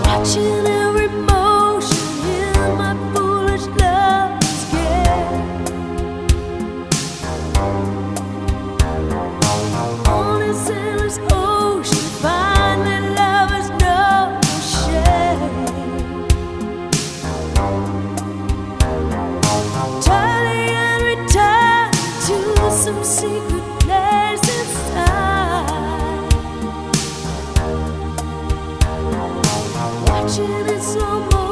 Watching every motion in my foolish love scared. On this endless ocean, finding lovers no shame. Turning and return to some secret place inside. Watching it slow motion.